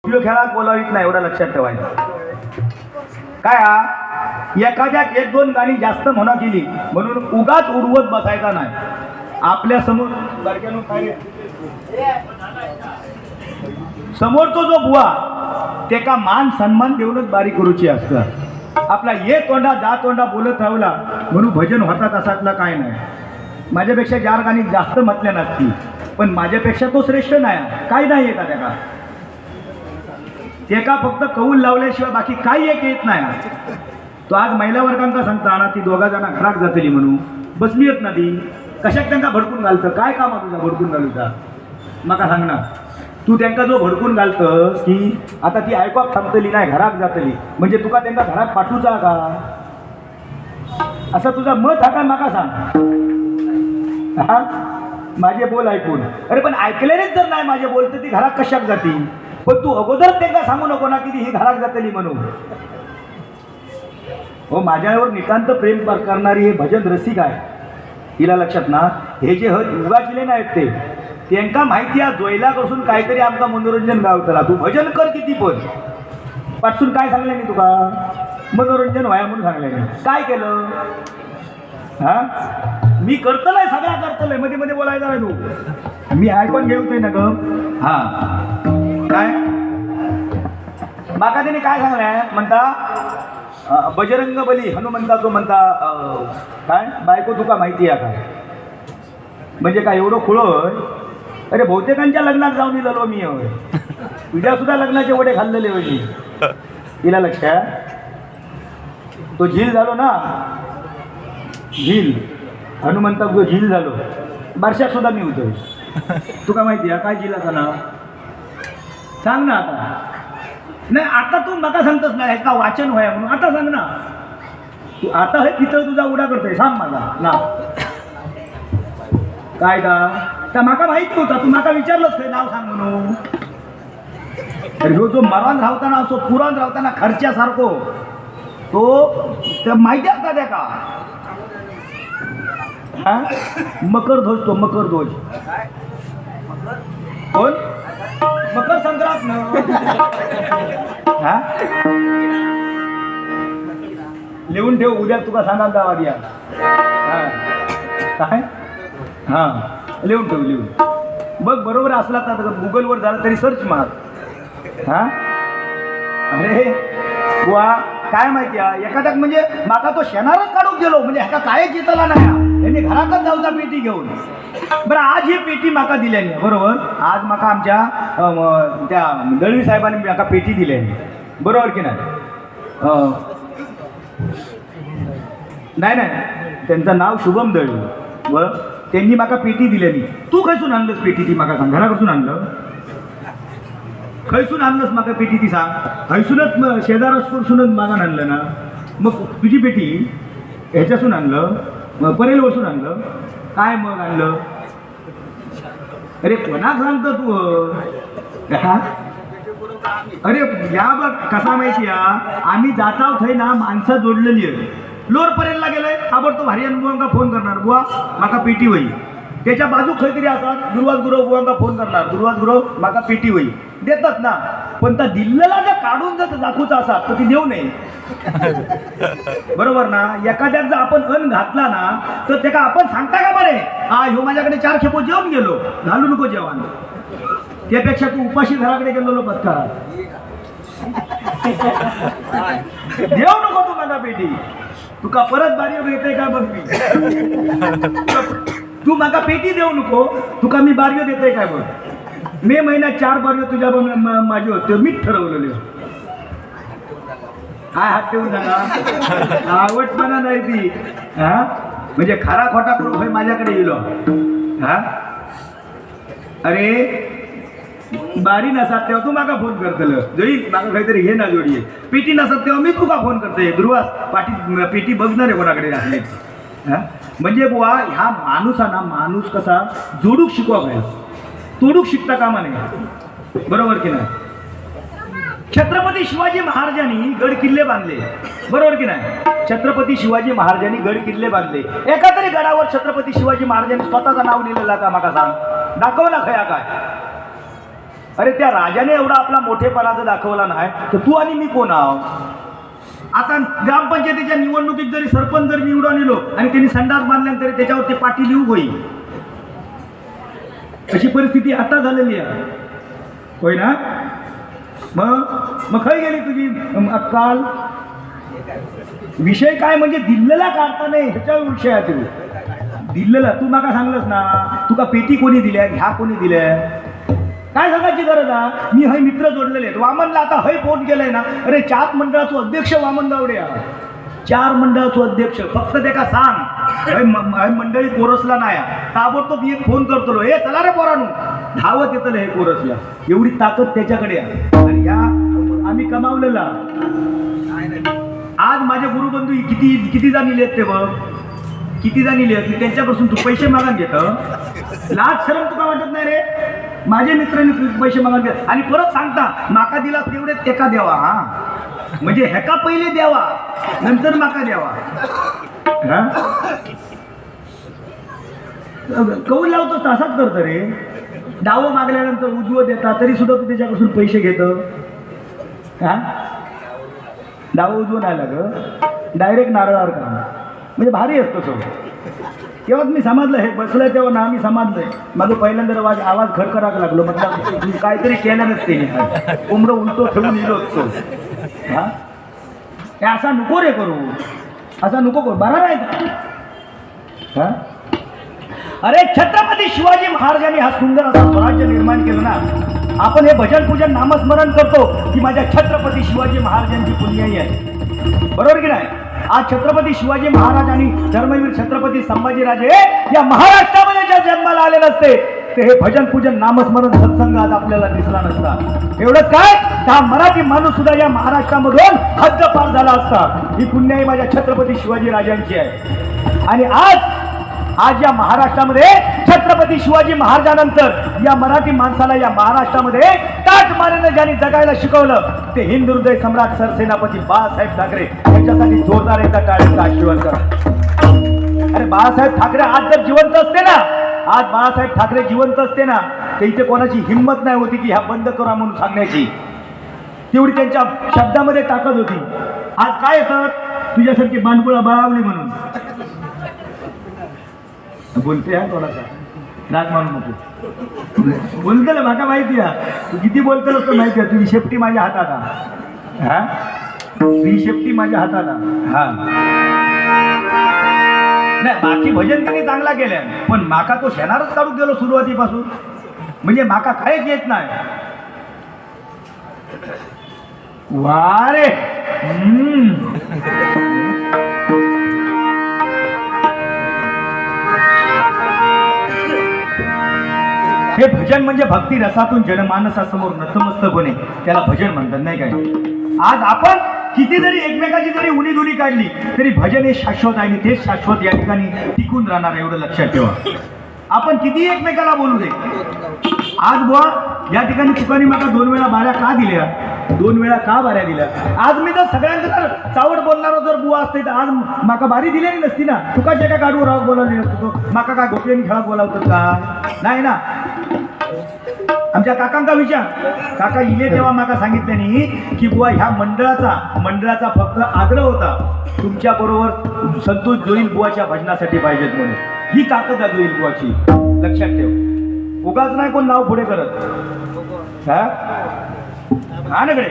Video खेळात बोलावीत नाही एवढं लक्षात ठेवायचं. काय हा एखाद्या एक दोन गाणी जास्त म्हणा केली म्हणून उगाच उडवत बसायचा नाही. आपल्या समोर समोरचा जो बुवा ते का मान सन्मान देऊनच बारी करूची असतं. आपला ये तोंडा जा तोंडा बोलत राहला म्हणून भजन होतात असातला काय नाही. माझ्यापेक्षा 4 गाणी जास्त म्हटल्या नसती पण माझ्यापेक्षा तो श्रेष्ठ नाही. काय नाही येतात त्या का ते का फक्त कौल लावल्याशिवाय बाकी काही एक येत नाही. तो आज महिला वर्गांका सांगता ना ती 2 जण घरात जातली म्हणून बसली येत ना ती कशात त्यांना भडकून घालतं. काय काम आहे तुझा भडकून घालूचा मका सांग ना. तू त्यांना जो भडकून घालतस की आता ती ऐकूक थांबतली नाही घरात जातली म्हणजे तुका त्यांना घरात पाठवूचा का असं तुझा मत हा काय मका सांग. हा माझे बोल ऐकून अरे पण ऐकलेलेच जर नाही माझे बोल तर ती घरात कशाक जाती. पण तू अगोदर त्यांना सांगू नको ना की ही घरात जातली म्हणून. हो माझ्यावर नितांत प्रेम करणारी हे भजन रसिक आहे. हिला लक्षात ना हे जे युगाचिले नाहीत ते त्यांका माहिती आहे जोयलापासून काहीतरी आमका मनोरंजन गावतला. तू भजन कर किती पण पासून काय सांगले मी तुका मनोरंजन व्हाया म्हणून सांगले मी. काय केलं हा मी करतलंय सगळा करतलंय मध्ये मध्ये बोलायचा नाही तू. मी ऐकून घेऊतोय ना ग. हा काय माका त्याने काय सांगलंय म्हणता बजरंग बली हनुमंता जो म्हणता काय बायको तुका माहिती आहे काय म्हणजे काय एवढं खुळोय. अरे बहुतेकांच्या लग्नात जाऊन दिलो मी होय. तुझ्या सुद्धा लग्नाचे वडे खाल्लेले होई. तिला लक्षात तो झील झालो ना झील हनुमंता जो झील झालो बारशात सुद्धा मी होतोय. तुका माहिती आहे काय झीलाचं नाव सांग ना आता. नाही आता तू नका सांगतस नाही का वाचन व्हाय म्हणून आता सांग ना. तू आता हे पितळ तुझा उडा करतोय सांग माझा ना काय का माका माहिती होता तू माका विचारलंच ते नाव सांग म्हणून. तर ह्यो जो मरण राहताना असो पुराण राहताना खर्च्यासारखो तो त्या माहिती असता त्या का हा मकर ध्वज तो मकर ध्वज कोण मकर संक्रांत ना हा लिहून ठेव उद्या तुका सांगा गावात या. काय हां लिहून ठेव लिहून बघ बरोबर असला तर गुगलवर झालं तरी सर्च मार. हां अरे वा काय माहिती आहे एखाद्याक म्हणजे माका तो शेणारच काढून गेलो म्हणजे ह्याका कायच येतला नाही यांनी घरातच जाऊचा पेटी घेऊन. बरं आज ही पेटी माका दिल्याने बरोबर आज माका आमच्या त्या दळवी साहेबांनी माका पेटी दिल्याने बरोबर की नाही. नाही नाही त्यांचं नाव शुभम दळवी व त्यांनी माका पेटी दिल्यानी. तू खयसून आणलंस पेटी ती माका सांग घरापासून आणलं खयसून आणलंस माका पेटी ती सांग. खयसूनच शेजारसूनच मागा आणलं ना मग तुझी पेटी ह्याच्यासून आणलं मग परेलवरसून आणलं काय मग आणलं. अरे कोणाक सांगतो तू हा अरे या बघ कसा माहिती आम्ही जाताव थंय ना माणसं जोडलेली आहे. लोअर परेलला गेलोय ताबडतोब हरियाण बुवांका फोन करणार बुवा माका पेटी होई. त्याच्या बाजू खंय तरी असतात गुरुवाज गुरव बुवांका फोन करणार गुरुवाज गुरव माका पेटी होई देतात ना. पण त्या दिल्लीला जर काढून जर दाखवचा असा तर ती देऊ नये बरोबर ना. एखाद्यात जर आपण अन्न घातला ना तर त्याला आपण सांगता का बरे हा ह्यो माझ्याकडे 4 खेपो जेवून गेलो घालू नको जेवण. त्यापेक्षा तू उपाशी घराकडे गेलो बसकार देऊ नको तू माझा पेटी. तुका परत बारी येते का बघ मी. तू माका पेटी देऊ नको तुका मी बार्यो देते काय बघ. मे महिन्यात 4 बार्यो तुझ्या माझी होते मीच ठरवलेले. काय हात ठेवून झाला आवडपणा नाही ती हा म्हणजे खरा खोटा करून माझ्याकडे येलो हा. अरे बारी नसत तेव्हा तू माका फोन करतलं जोई माका काहीतरी घे ना जोडी. पेटी नसत तेव्हा मी तुका फोन करते ध्रुवास पाठी पेटी बघणार आहे कोणाकडे घातली हा. म्हणजे बुवा ह्या माणूसाना माणूस कसा जोडूक शिकवा पाहिजे तोडूक शिकता कामा नाही बरोबर की नाही. छत्रपती शिवाजी महाराजांनी गड किल्ले बांधले बरोबर की नाही. छत्रपती शिवाजी महाराजांनी गड किल्ले बांधले. एका तरी गडावर छत्रपती शिवाजी महाराजांनी स्वतःचं नाव लिहिलेलं का माका सांग दाखव ना खया काय अरे त्या राजाने एवढा आपला मोठेपणाचा दाखवला नाही तर तू आणि मी कोण आहो? आता ग्रामपंचायतीच्या निवडणुकीत जरी सरपंच जर निवडून आलो आणि त्यांनी संडास बांधल्या तरी त्याच्यावर ते पाठी लिहू होईल, अशी परिस्थिती आता झालेली आहे, होय ना? मग खय गेली तुझी काल विषय काय म्हणजे दिल्लीला काढता नाही ह्याच्या विषयात दिल्लीला तू माका सांगलंस ना, तुका पेटी कोणी दिल्या, ह्या कोणी दिल्या, काय सांगायची गरज आहे? मी हय मित्र जोडलेले आहेत. वामनला आता हय फोन केलाय ना, अरे 4 मंडळाचो अध्यक्ष वामन गावडे आहे, 4 मंडळाचो अध्यक्ष. फक्त ते का सांग हय मंडळी कोरसला नाही, ताबडतोब एक फोन करतो, हे चला रे पोरानू, धावत येतलं हे कोरसला, एवढी ताकद त्याच्याकडे आहे. आणि या आम्ही कमावलेला. आज माझे गुरुबंधू किती जाणीले आहेत ते बघ, किती जाणीले आहेत. मी त्यांच्यापासून तू पैसे मागून घेतं, लाज शरम तुका वाटत नाही रे? माझे मित्रांनी पैसे मागून घेत आणि परत सांगता माका दिला तेवढे तेका द्यावा. हा म्हणजे ह्याका पहिले द्यावा नंतर माका द्यावा. कौल लावतो तसाच करतो रे. डावं मागल्यानंतर उजवं देता तरी सुद्धा तू त्याच्यापासून पैसे घेत. हा डावं उजवं नाही लाग, डायरेक्ट नारळावर का म्हणजे भारी असतो सो. तेव्हाच मी समजलं, हे बसलं तेव्हा ना मी समजलंय. माझं पहिल्यांदा आवाज खडखडाक लागलो, म्हटलं काहीतरी केलं नसते, कोंबडं उलटो ठेवून इलो असतो. हा हे असा नको रे करू, असा नको करू, बरा नाही का? हा अरे छत्रपती शिवाजी महाराजांनी हा सुंदर असा स्वराज्य निर्माण केलं ना. आपण हे भजन पूजन नामस्मरण करतो की माझ्या छत्रपती शिवाजी महाराजांची पुण्याई आहे, बरोबर की नाही? आज छत्रपती शिवाजी महाराज आणि धर्मवीर छत्रपती संभाजीराजे या महाराष्ट्रामध्ये ज्या जन्माला आले नसते ते हे भजन पूजन नामस्मरण सत्संग आज आपल्याला दिसला नसता. एवढंच काय, हा मराठी माणूस सुद्धा या महाराष्ट्रामधून हद्द पार झाला असता. ही पुण्याई माझ्या छत्रपती शिवाजी राजांची आहे. आणि आज या महाराष्ट्रामध्ये छत्रपती शिवाजी महाराजांनंतर या मराठी माणसाला या महाराष्ट्रामध्ये ताट मानेने ज्यांनी जगायला शिकवलं ते हिंद हृदय सम्राट सरसेनापती बाळासाहेब ठाकरे यांच्यासाठी जोरदार एकदा टाळ्यांचा आशीर्वाद करा. अरे बाळासाहेब ठाकरे आज जर जिवंत असते ना, आज बाळासाहेब ठाकरे जिवंत असते ना, तर इथे कोणाची हिंमत नाही होती की ह्या बंद करा म्हणून सांगण्याची. तेवढी त्यांच्या शब्दामध्ये ताकद होती. आज काय येतं, तुझ्यासारखी बाणकुळा बाळावली म्हणून बोलते. हा थोडासा राग मानू नको, बोलतेला माका माहिती आहे तू किती बोलतेल असं माहिती आहे. तुझी शेपटी माझ्या हातात आहे, हा तुझी शेपटी माझ्या हातात आहे. हा नाही बाकी भजन त्यांनी चांगला केल्या, पण माका तो शेणारच काढून गेलो सुरुवातीपासून, म्हणजे माका काहीच येत नाही. वा रे हे भजन म्हणजे भक्ती रसातून जनमानसासमोर नतमस्तक होणे, त्याला भजन म्हणतात नाही काय. आज आपण किती जरी एकमेकाची जरी उणीधुणी काढली तरी भजन हे शाश्वत आहे आणि तेच शाश्वत या ठिकाणी टिकून राहणार, एवढं लक्षात ठेवा. आपण किती एकमेकाला बोलू दे. आज बुवा या ठिकाणी तुकानी माका 2 वेळा बाऱ्या का दिल्या, 2 वेळा का बाऱ्या दिल्या. आज मी जर सगळ्यांचं जर चावट बोलणारा जर बुवा असते तर आज माका बारी दिलेली नसती ना. तुका जे काय गाडू राव बोलावली नसतो, माका काय गोपीयांनी खेळा बोलावतात का? नाही ना. आमच्या काकांका विचार, काका इले तेव्हा माका सांगितल्यानी की बुवा ह्या मंडळाचा फक्त आग्रह होता तुमच्या बरोबर संतोष जोईल बुवाच्या भजनासाठी पाहिजेत म्हणून. ही ताकद आहे जोईल बुवाची, लक्षात ठेव. उगाच नाही कोण नाव पुढे करत. हा ना कडे